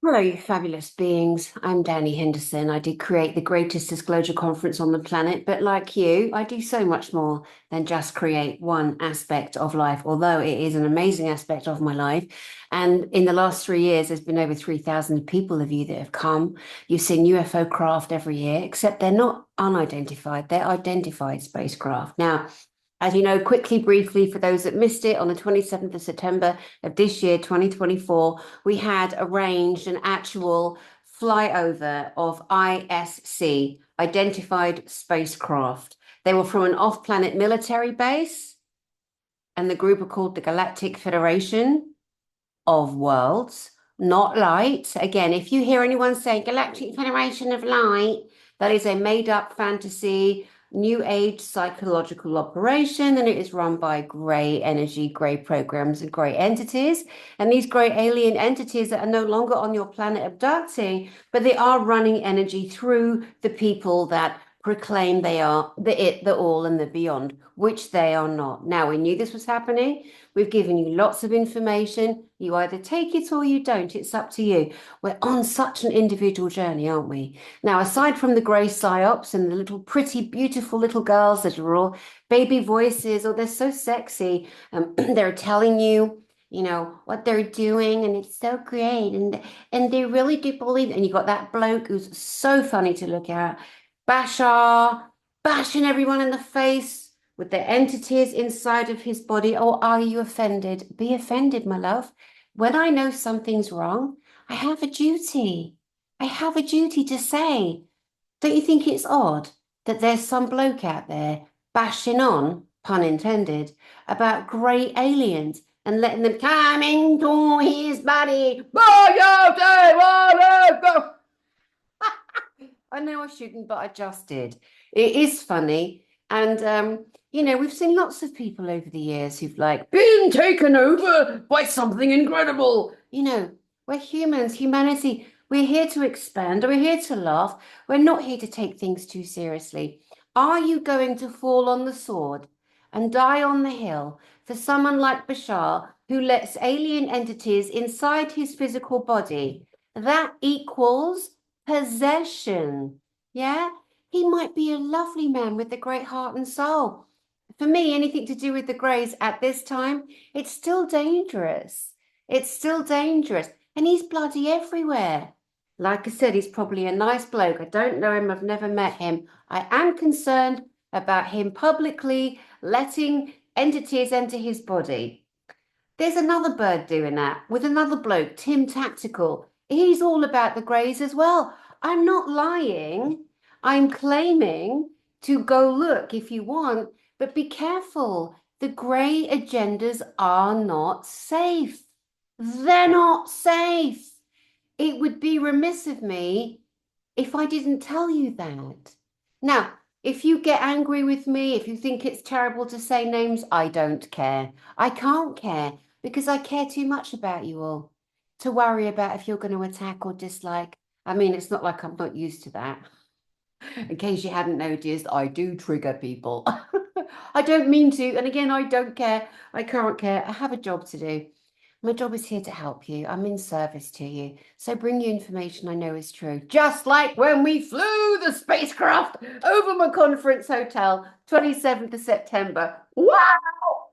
Hello, you fabulous beings. I'm Dani Henderson. I did create the greatest disclosure conference on the planet, but like you, I do so much more than just create one aspect of life, although it is an amazing aspect of my life. And in the last 3 years, there's been over 3,000 people of you that have come. You've seen UFO craft every year, except they're not unidentified, they're identified spacecraft. Now, as you know, quickly, briefly, for those that missed it, on the 27th of September of this year, 2024, we had arranged an actual flyover of ISC, identified spacecraft. They were from an off-planet military base, and the group are called the Galactic Federation of Worlds, not light. Again, if you hear anyone say Galactic Federation of Light, that is a made-up fantasy, new age psychological operation, and it is run by grey energy, grey programs, and grey entities. And these grey alien entities that are no longer on your planet abducting, but they are running energy through the people that proclaim they are the it, the all, and the beyond, which they are not. Now, we knew this was happening. We've given you lots of information. You either take it or you don't. It's up to you. We're on such an individual journey, aren't we? Now, aside from the grey psyops and the little pretty, beautiful little girls that are all baby voices, oh, they're so sexy. They're telling you, what they're doing, and it's so great. And they really do believe it. And you got that bloke who's so funny to look at, Bashar, bashing everyone in the face with the entities inside of his body. Or are you offended? Be offended, my love. When I know something's wrong, I have a duty. I have a duty to say. Don't you think it's odd that there's some bloke out there bashing on, pun intended, about grey aliens and letting them come into his body? I know I shouldn't, but I just did. It is funny. And we've seen lots of people over the years who've like been taken over by something incredible. We're humans, humanity. We're here to expand, we're here to laugh. We're not here to take things too seriously. Are you going to fall on the sword and die on the hill for someone like Bashar who lets alien entities inside his physical body? That equals possession. Yeah, he might be a lovely man with a great heart and soul. For me, anything to do with the Greys at this time, it's still dangerous. It's still dangerous. And he's bloody everywhere. Like I said, he's probably a nice bloke. I don't know him, I've never met him. I am concerned about him publicly letting entities enter his body. There's another bird doing that with another bloke, Tim Tactical. He's all about the Greys as well. I'm not lying. I'm claiming to go look if you want, but be careful. The Grey agendas are not safe. They're not safe. It would be remiss of me if I didn't tell you that. Now, if you get angry with me, if you think it's terrible to say names, I don't care. I can't care because I care too much about you all to worry about if you're going to attack or dislike. I mean, it's not like I'm not used to that. In case you hadn't noticed, I do trigger people. I don't mean to. And again, I don't care. I can't care. I have a job to do. My job is here to help you. I'm in service to you. So bring you information I know is true. Just like when we flew the spacecraft over my conference hotel, 27th of September. Wow!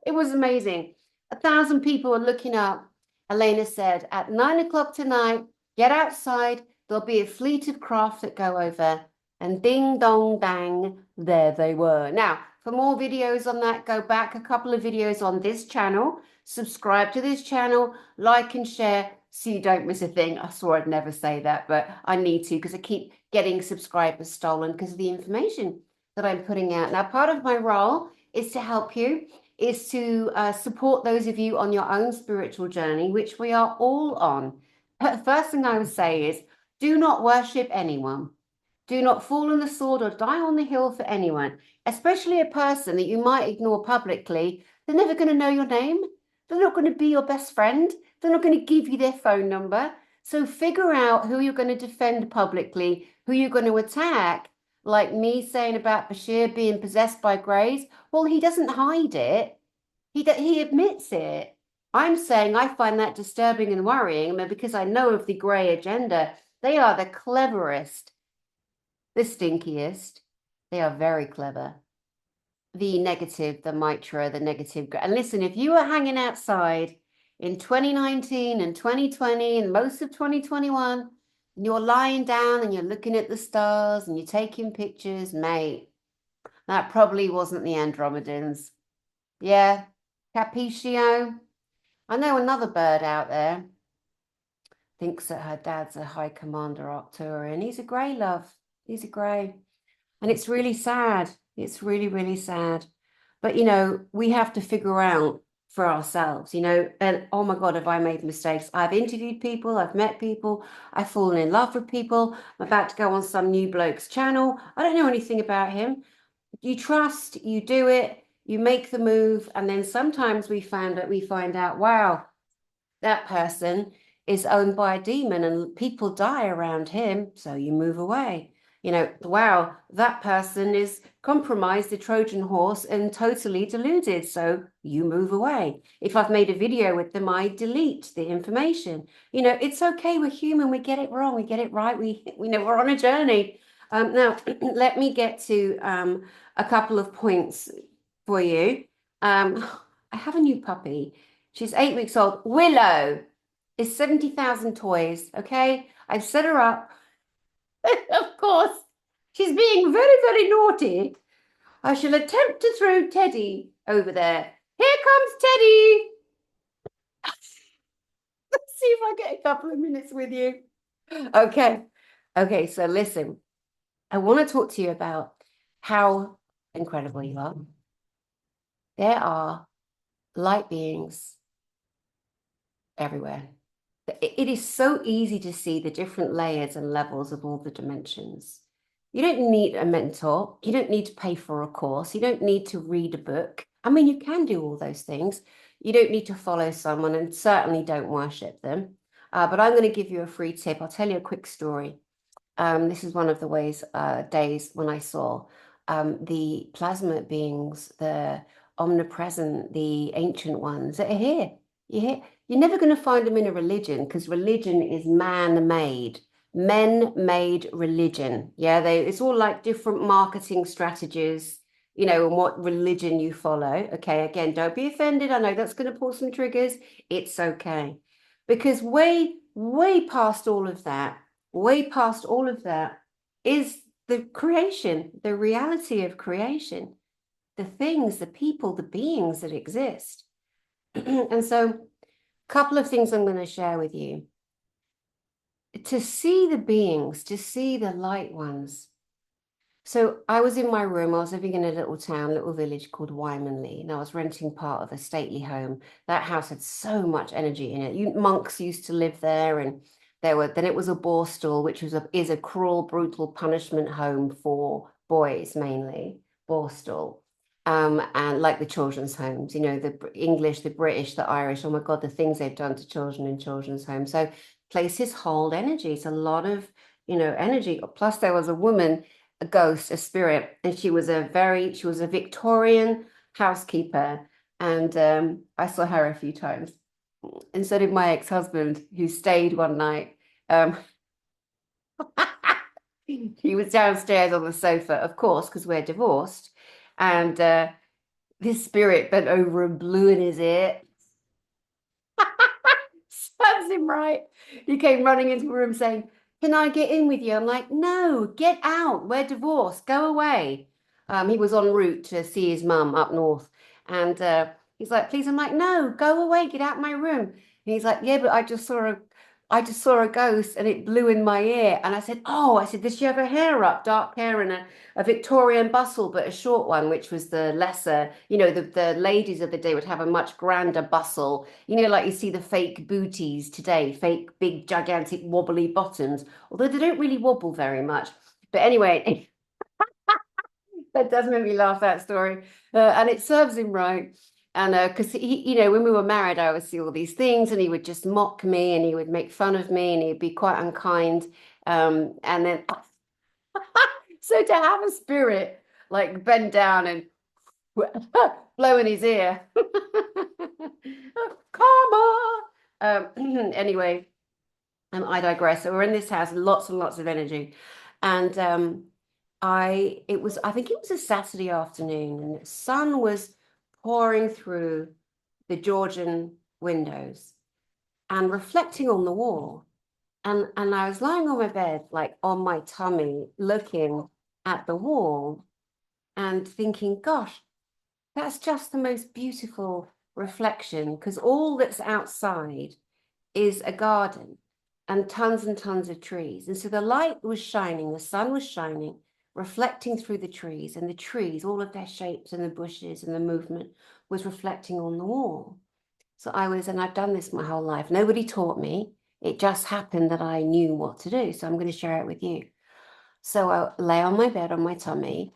It was amazing. 1,000 people were looking up. Elena said, at 9 o'clock tonight, get outside. There'll be a fleet of craft that go over. And ding dong dang, there they were. Now, for more videos on that, go back a couple of videos on this channel. Subscribe to this channel, like and share so you don't miss a thing. I swore I'd never say that, but I need to because I keep getting subscribers stolen because of the information that I'm putting out. Now, part of my role is to help you, is to support those of you on your own spiritual journey, which we are all on. First thing I would say is do not worship anyone. Do not fall on the sword or die on the hill for anyone, especially a person that you might ignore publicly. They're never going to know your name. They're not going to be your best friend. They're not going to give you their phone number. So figure out who you're going to defend publicly, who you're going to attack. Like me saying about Bashir being possessed by Greys. Well, he doesn't hide it. He admits it. I'm saying I find that disturbing and worrying. I mean, because I know of the grey agenda. They are the cleverest, the stinkiest. They are very clever. The negative, the mitra, the negative. And listen, if you were hanging outside in 2019 and 2020 and most of 2021, and you're lying down and you're looking at the stars and you're taking pictures, mate, that probably wasn't the Andromedans. Yeah, Capriccio. I know another bird out there thinks that her dad's a high commander Arcturian. He's a grey, love. He's a grey. And it's really sad. It's really, really sad. But, we have to figure out for ourselves, and oh my God, have I made mistakes? I've interviewed people, I've met people, I've fallen in love with people. I'm about to go on some new bloke's channel. I don't know anything about him. You trust, you do it, you make the move, and then sometimes we find out, wow, that person is owned by a demon and people die around him, so you move away. Wow, that person is compromised, the Trojan horse, and totally deluded, so you move away. If I've made a video with them, I delete the information. It's okay, we're human, we get it wrong, we get it right, we know we're on a journey. Now, let me get to a couple of points for you. I have a new puppy. She's 8 weeks old. Willow is 70,000 toys. Okay. I've set her up. Of course, she's being very, very naughty. I shall attempt to throw Teddy over there. Here comes Teddy. Let's see if I get a couple of minutes with you. Okay. Okay. So listen, I want to talk to you about how incredible you are. There are light beings everywhere. It is so easy to see the different layers and levels of all the dimensions. You don't need a mentor. You don't need to pay for a course. You don't need to read a book. I mean, you can do all those things. You don't need to follow someone and certainly don't worship them. But I'm going to give you a free tip. I'll tell you a quick story. This is one of the days when I saw the plasma beings, the omnipresent, the ancient ones that are here. You're never going to find them in a religion because religion is man-made, men-made religion. Yeah, it's all like different marketing strategies, and what religion you follow. Okay, again, don't be offended. I know that's going to pull some triggers. It's okay. Because way past all of that, way past all of that is the creation, the reality of creation, the things, the people, the beings that exist. And so, a couple of things I'm going to share with you. To see the beings, to see the light ones. So I was in my room, I was living in a little village called Wymanley, and I was renting part of a stately home. That house had so much energy in it. Monks used to live there, and then it was a borstal, which is a cruel, brutal punishment home for boys mainly, borstal. And like the children's homes, the English, the British, the Irish, oh my God, the things they've done to children in children's homes. So places hold energy. It's a lot of, energy. Plus there was a woman, a ghost, a spirit, and she was a Victorian housekeeper. And I saw her a few times. And so did my ex-husband, who stayed one night. He was downstairs on the sofa, of course, because we're divorced. And this spirit bent over and blew in his ear. Serves him right. He came running into the room saying, "Can I get in with you?" I'm like, "No, get out. We're divorced. Go away." He was en route to see his mum up north. And he's like, "Please." I'm like, "No, go away. Get out my room." And he's like, "Yeah, but I just saw a ghost and it blew in my ear." And I said, "Oh," I said, "did she have her hair up, dark hair and a Victorian bustle, but a short one, which was the lesser, the ladies of the day would have a much grander bustle, like you see the fake booties today, fake big gigantic wobbly bottoms, although they don't really wobble very much." But anyway, that does make me laugh, that story. And it serves him right. And because when we were married, I would see all these things and he would just mock me and he would make fun of me and he'd be quite unkind. And then, so to have a spirit like bend down and blow in his ear. Karma. Anyway, I digress. So we're in this house, lots and lots of energy. And I think it was a Saturday afternoon, and the sun was pouring through the Georgian windows and reflecting on the wall. And I was lying on my bed, like on my tummy, looking at the wall and thinking, gosh, that's just the most beautiful reflection, because all that's outside is a garden and tons of trees. And so the light was shining, the sun was shining, reflecting through the trees, and the trees, all of their shapes and the bushes and the movement was reflecting on the wall. So and I've done this my whole life. Nobody taught me. It just happened that I knew what to do. So I'm going to share it with you. So I lay on my bed on my tummy,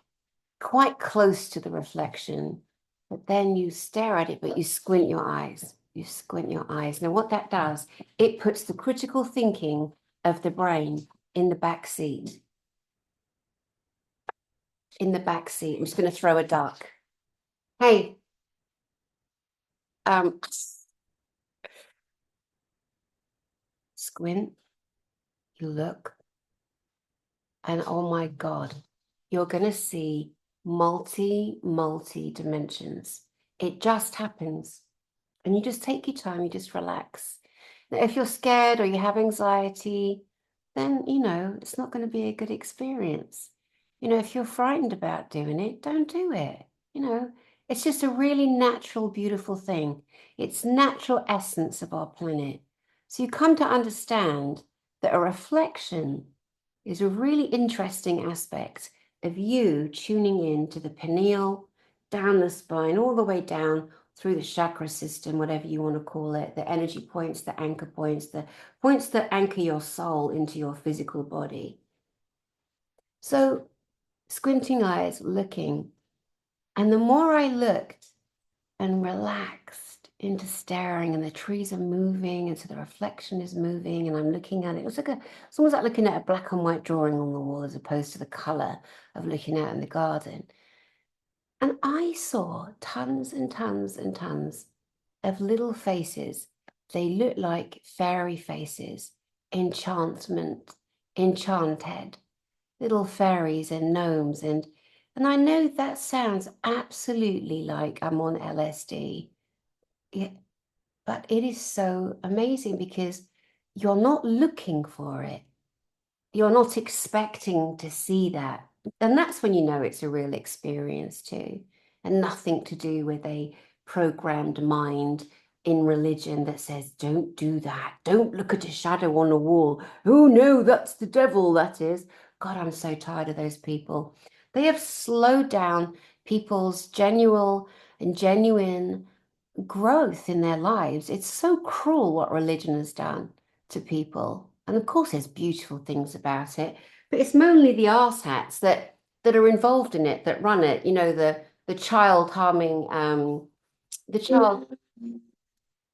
quite close to the reflection, but then you stare at it, but you squint your eyes. You squint your eyes. Now, what that does, it puts the critical thinking of the brain in the back seat. In the back seat. I'm just going to throw a duck. Hey, squint, you look, and oh my God, you're going to see multi dimensions. It just happens. And you just take your time, you just relax. Now, if you're scared or you have anxiety, then, it's not going to be a good experience. If you're frightened about doing it, don't do it. It's just a really natural, beautiful thing. It's natural essence of our planet. So you come to understand that a reflection is a really interesting aspect of you tuning in to the pineal, down the spine, all the way down through the chakra system, whatever you want to call it, the energy points, the anchor points, the points that anchor your soul into your physical body. So squinting eyes, looking, and the more I looked and relaxed into staring, and the trees are moving, and so the reflection is moving, and I'm looking at it. It's almost like looking at a black and white drawing on the wall as opposed to the color of looking out in the garden. And I saw tons and tons and tons of little faces. They look like fairy faces, enchanted, little fairies and gnomes. And I know that sounds absolutely like I'm on LSD. Yeah, but it is so amazing because you're not looking for it. You're not expecting to see that. And that's when you know it's a real experience too, and nothing to do with a programmed mind in religion that says, don't do that. Don't look at a shadow on a wall. Oh no, that's the devil, that is. God, I'm so tired of those people. They have slowed down people's genuine growth in their lives. It's so cruel what religion has done to people. And of course, there's beautiful things about it, but it's mainly the arse hats that are involved in it, that run it. The child harming, the child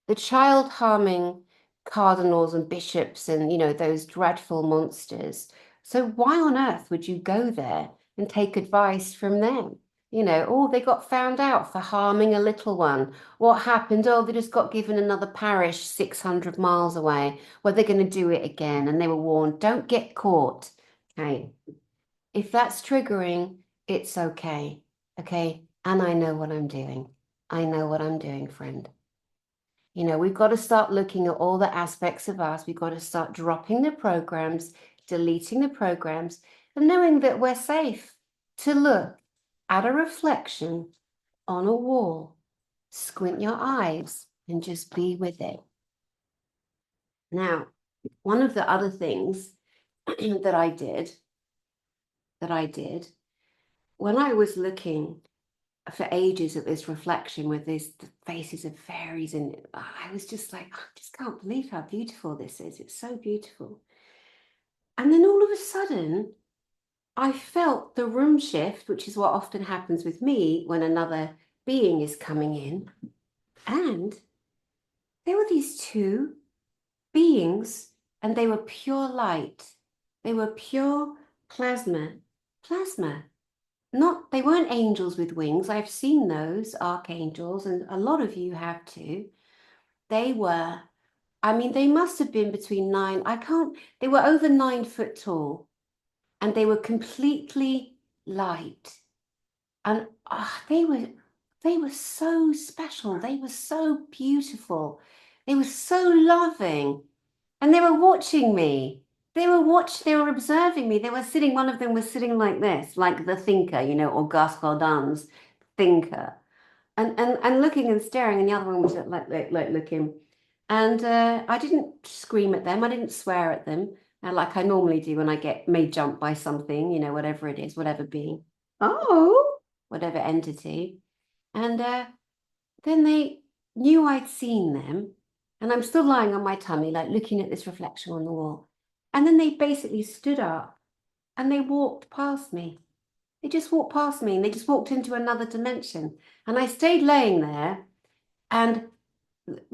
the child harming cardinals and bishops, and those dreadful monsters. So why on earth would you go there and take advice from them? Oh, they got found out for harming a little one. What happened? Oh, they just got given another parish 600 miles away. Well, they're going to do it again. And they were warned, don't get caught. Okay. If that's triggering, it's okay. Okay. And I know what I'm doing. I know what I'm doing, friend. We've got to start looking at all the aspects of us. We've got to start dropping the programs, deleting the programs, and knowing that we're safe to look at a reflection on a wall. Squint your eyes and just be with it. Now, one of the other things that I did when I was looking for ages at this reflection with these faces of fairies, and I was just like, I just can't believe how beautiful this is. It's so beautiful. And then all of a sudden, I felt the room shift, which is what often happens with me when another being is coming in. And there were these two beings, and they were pure light. They were pure plasma. Plasma. not, they weren't angels with wings. I've seen those archangels, and a lot of you have too. They were, I mean, they must have been between nine, I can't, they were over 9 foot tall, and they were completely light. And they were so special. They were so beautiful. They were so loving. And they were watching me. They were observing me. They were sitting, one of them was sitting like this, like the thinker, Auguste Rodin's thinker. And looking and staring, and the other one was like looking. And I didn't scream at them. I didn't swear at them, like I normally do when I get made jump by something, whatever it is, whatever being. Oh, whatever entity. And then they knew I'd seen them. And I'm still lying on my tummy, like looking at this reflection on the wall. And then they basically stood up and they walked past me. They just walked past me and they just walked into another dimension. And I stayed laying there and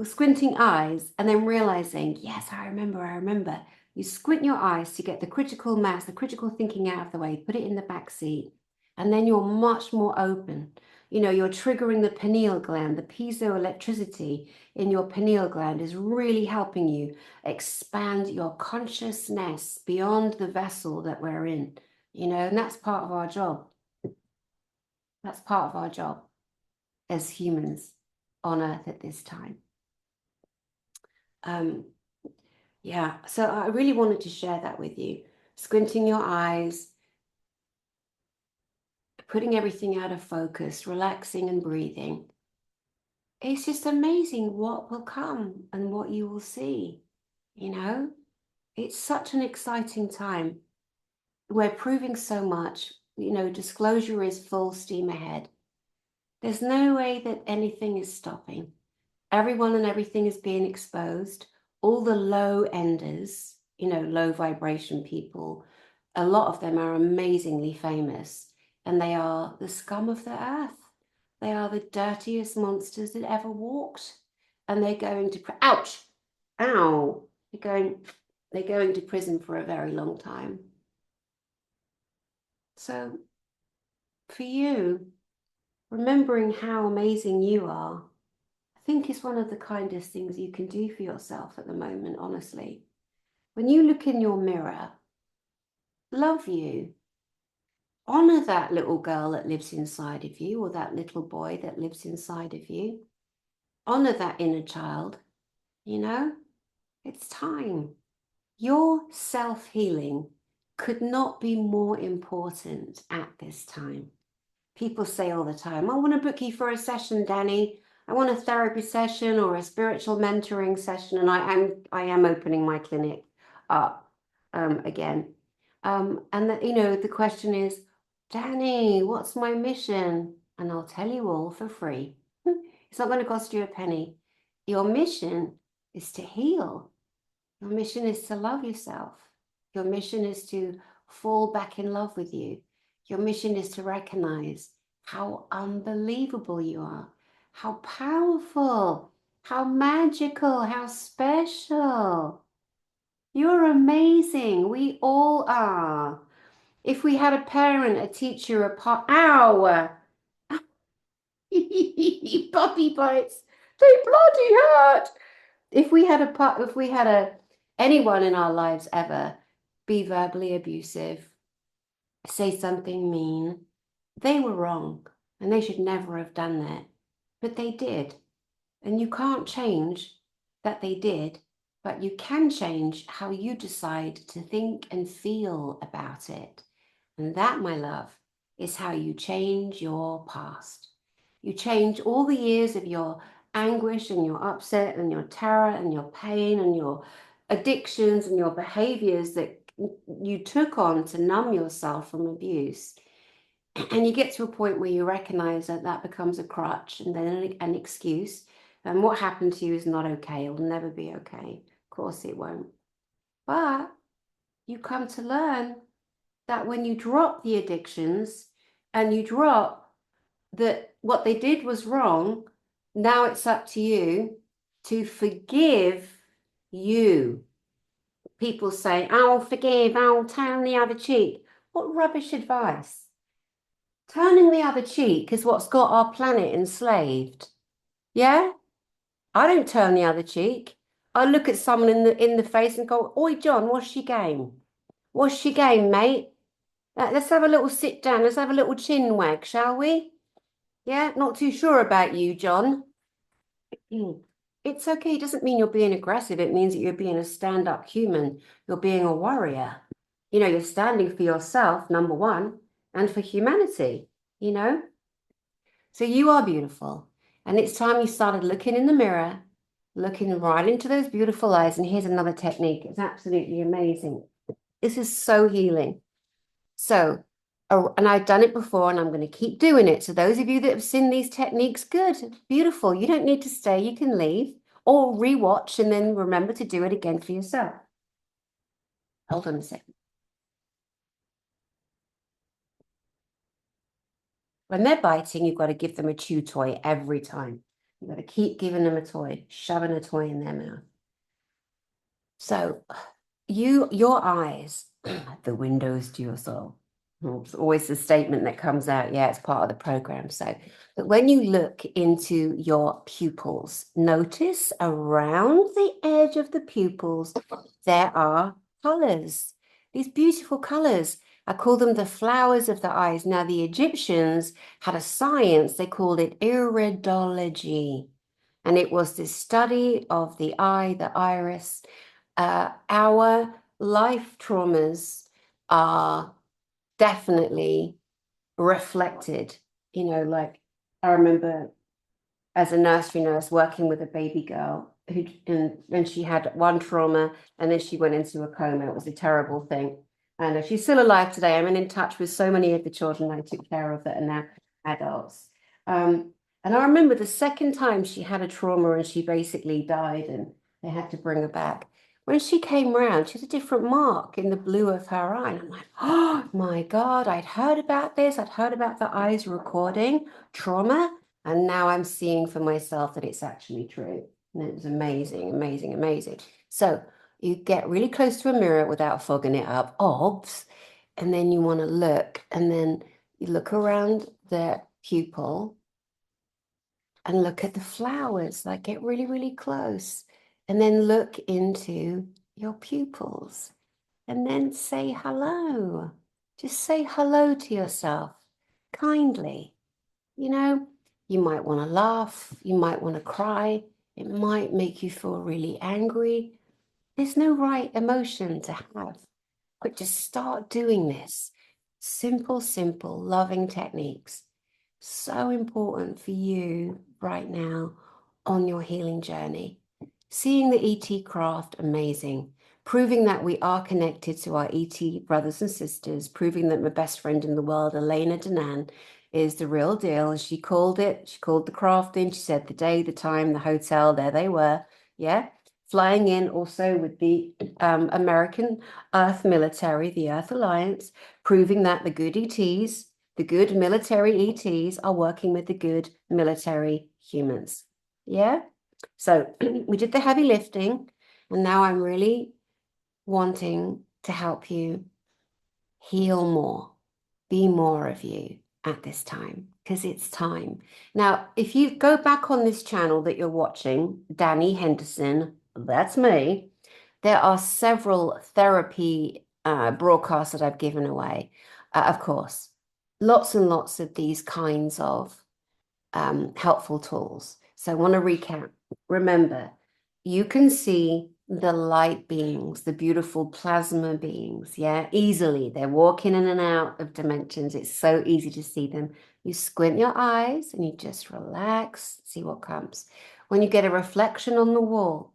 squinting eyes and then realizing, yes, I remember. You squint your eyes to get the critical mass, the critical thinking out of the way, put it in the back seat, and then you're much more open. You're triggering the pineal gland. The piezoelectricity in your pineal gland is really helping you expand your consciousness beyond the vessel that we're in, and that's part of our job. That's part of our job as humans on Earth at this time. Yeah, so I really wanted to share that with you. Squinting your eyes, putting everything out of focus, relaxing and breathing. It's just amazing what will come and what you will see, It's such an exciting time. We're proving so much, disclosure is full steam ahead. There's no way that anything is stopping. Everyone and everything is being exposed. All the low enders, low vibration people, a lot of them are amazingly famous, and they are the scum of the earth. They are the dirtiest monsters that ever walked, and they're going to ouch, ow, they're going to prison for a very long time. So for you, remembering how amazing you are, I think is one of the kindest things you can do for yourself at the moment, honestly. When you look in your mirror, love you. Honor that little girl that lives inside of you, or that little boy that lives inside of you. Honor that inner child. It's time. Your self-healing could not be more important at this time. People say all the time, I want to book you for a session, Dani. I want a therapy session or a spiritual mentoring session. And I am opening my clinic up again. And that, the question is, Dani, what's my mission? And I'll tell you all for free. It's not going to cost you a penny. Your mission is to heal. Your mission is to love yourself. Your mission is to fall back in love with you. Your mission is to recognize how unbelievable you are, how powerful, how magical, how special. You're amazing. We all are. If we had a parent, a teacher, a ow! Puppy bites. They bloody hurt. If we had anyone in our lives ever be verbally abusive, say something mean, they were wrong and they should never have done that. But they did. And you can't change that they did, but you can change how you decide to think and feel about it. And that, my love, is how you change your past. You change all the years of your anguish and your upset and your terror and your pain and your addictions and your behaviors that you took on to numb yourself from abuse. And you get to a point where you recognize that that becomes a crutch and then an excuse. And what happened to you is not okay. It will never be okay. Of course it won't. But you come to learn that when you drop the addictions and you drop that what they did was wrong, now it's up to you to forgive you. People say, I'll forgive, I'll turn the other cheek. What rubbish advice. Turning the other cheek is what's got our planet enslaved. Yeah? I don't turn the other cheek. I look at someone in the face and go, Oi, John, what's your game? What's your game, mate? Let's have a little sit down. Let's have a little chin wag, shall we? Yeah, not too sure about you, John. Mm. It's okay. It doesn't mean you're being aggressive. It means that you're being a stand-up human. You're being a warrior. You're standing for yourself, number one, and for humanity, you know? So you are beautiful. And it's time you started looking in the mirror, looking right into those beautiful eyes. And here's another technique. It's absolutely amazing. This is so healing. So, and I've done it before and I'm going to keep doing it. So those of you that have seen these techniques, good, beautiful. You don't need to stay. You can leave or rewatch and then remember to do it again for yourself. Hold on a second. When they're biting, you've got to give them a chew toy every time. You've got to keep giving them a toy, shoving a toy in their mouth. So your eyes, the windows to your soul. It's always the statement that comes out. Yeah, it's part of the program. So, but when you look into your pupils, notice around the edge of the pupils, there are colors, these beautiful colors. I call them the flowers of the eyes. Now, the Egyptians had a science, they called it iridology. And it was this study of the eye, the iris. Our life traumas are definitely reflected. Like I remember as a nursery nurse working with a baby girl and she had one trauma and then she went into a coma. It was a terrible thing. And she's still alive today. I'm in touch with so many of the children I took care of that are now adults. And I remember the second time she had a trauma and she basically died and they had to bring her back. When she came round, she had a different mark in the blue of her eye. And I'm like, oh my God, I'd heard about this. I'd heard about the eyes recording trauma. And now I'm seeing for myself that it's actually true. And it was amazing, amazing, amazing. So you get really close to a mirror without fogging it up, obs. And then you want to look, and then you look around the pupil and look at the flowers, like get really, really close. And then look into your pupils and then say hello. Just say hello to yourself kindly. You might want to laugh, you might want to cry, it might make you feel really angry. There's no right emotion to have, but just start doing this. Simple, simple, loving techniques. So important for you right now on your healing journey. Seeing the ET craft, amazing. Proving that we are connected to our ET brothers and sisters, proving that my best friend in the world, Elena Danan, is the real deal. And she called the craft in. She said the day, the time, the hotel, there they were. Yeah. Flying in also with the American Earth military, the Earth Alliance, proving that the good ETs, the good military ETs are working with the good military humans. Yeah. So we did the heavy lifting, and now I'm really wanting to help you heal more, be more of you at this time, because it's time. Now, if you go back on this channel that you're watching, Dani Henderson, that's me, there are several therapy broadcasts that I've given away. Of course, lots and lots of these kinds of helpful tools. So I want to recap. Remember, you can see the light beings, the beautiful plasma beings, yeah, easily. They're walking in and out of dimensions. It's so easy to see them. You squint your eyes and you just relax, see what comes. When you get a reflection on the wall,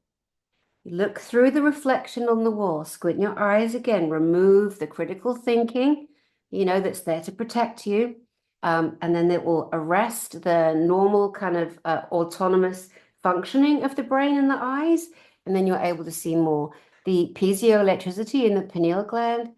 you look through the reflection on the wall, squint your eyes again, remove the critical thinking, that's there to protect you. And then it will arrest the normal kind of autonomous functioning of the brain and the eyes. And then you're able to see more. The piezoelectricity in the pineal gland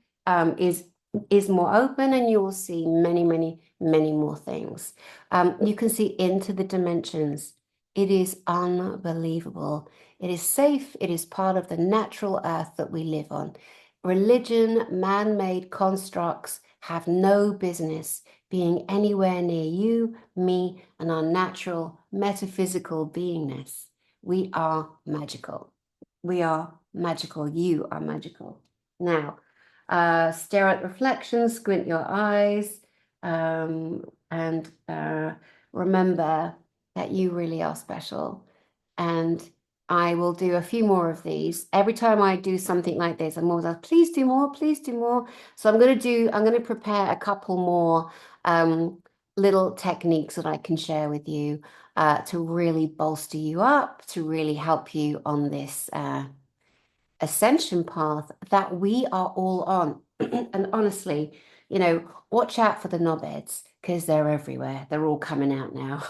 is more open and you will see many, many, many more things. You can see into the dimensions. It is unbelievable. It is safe. It is part of the natural earth that we live on. Religion, man-made constructs have no business being anywhere near you, me, and our natural metaphysical beingness. We are magical. We are magical. You are magical. Now, stare at reflections, squint your eyes, and remember that you really are special. And I will do a few more of these. Every time I do something like this, I'm always like, please do more, please do more. So I'm going to prepare a couple more little techniques that I can share with you to really bolster you up, to really help you on this ascension path that we are all on. And honestly, watch out for the knobheads because they're everywhere. They're all coming out now.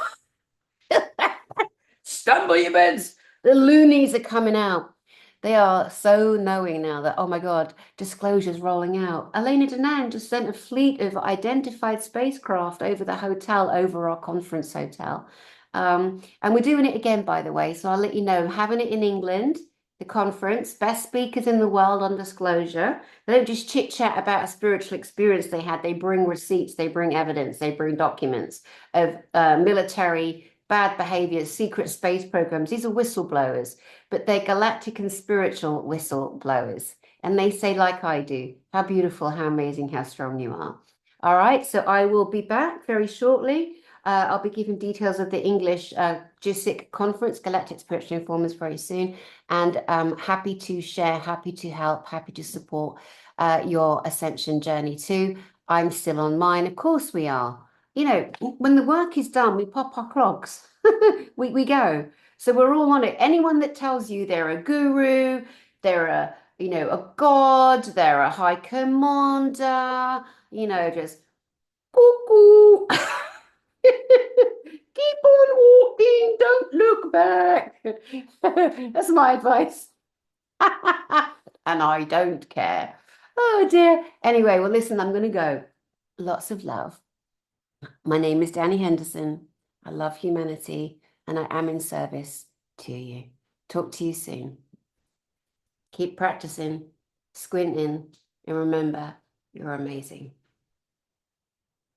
Stand by your beds. The loonies are coming out. They are so knowing now that, oh my God, disclosure's rolling out. Elena Danang just sent a fleet of identified spacecraft over the hotel, over our conference hotel. And we're doing it again, by the way. So I'll let you know, having it in England, the conference, best speakers in the world on disclosure. They don't just chit chat about a spiritual experience they had. They bring receipts, they bring evidence, they bring documents of military bad behaviors, secret space programs. These are whistleblowers, but they're galactic and spiritual whistleblowers. And they say, like I do, how beautiful, how amazing, how strong you are. All right, so I will be back very shortly. I'll be giving details of the English GISIC conference, Galactic Spiritual Informers, very soon. And happy to share, happy to help, happy to support your ascension journey too. I'm still on mine. Of course we are. When the work is done, we pop our clogs. we go. So we're all on it. Anyone that tells you they're a guru, they're a god, they're a high commander, just cuckoo. Keep on walking, don't look back. That's my advice. And I don't care. Oh dear. Anyway, well, listen, I'm going to go. Lots of love. My name is Dani Henderson. I love humanity and I am in service to you. Talk to you soon. Keep practicing, squinting, and remember, you're amazing.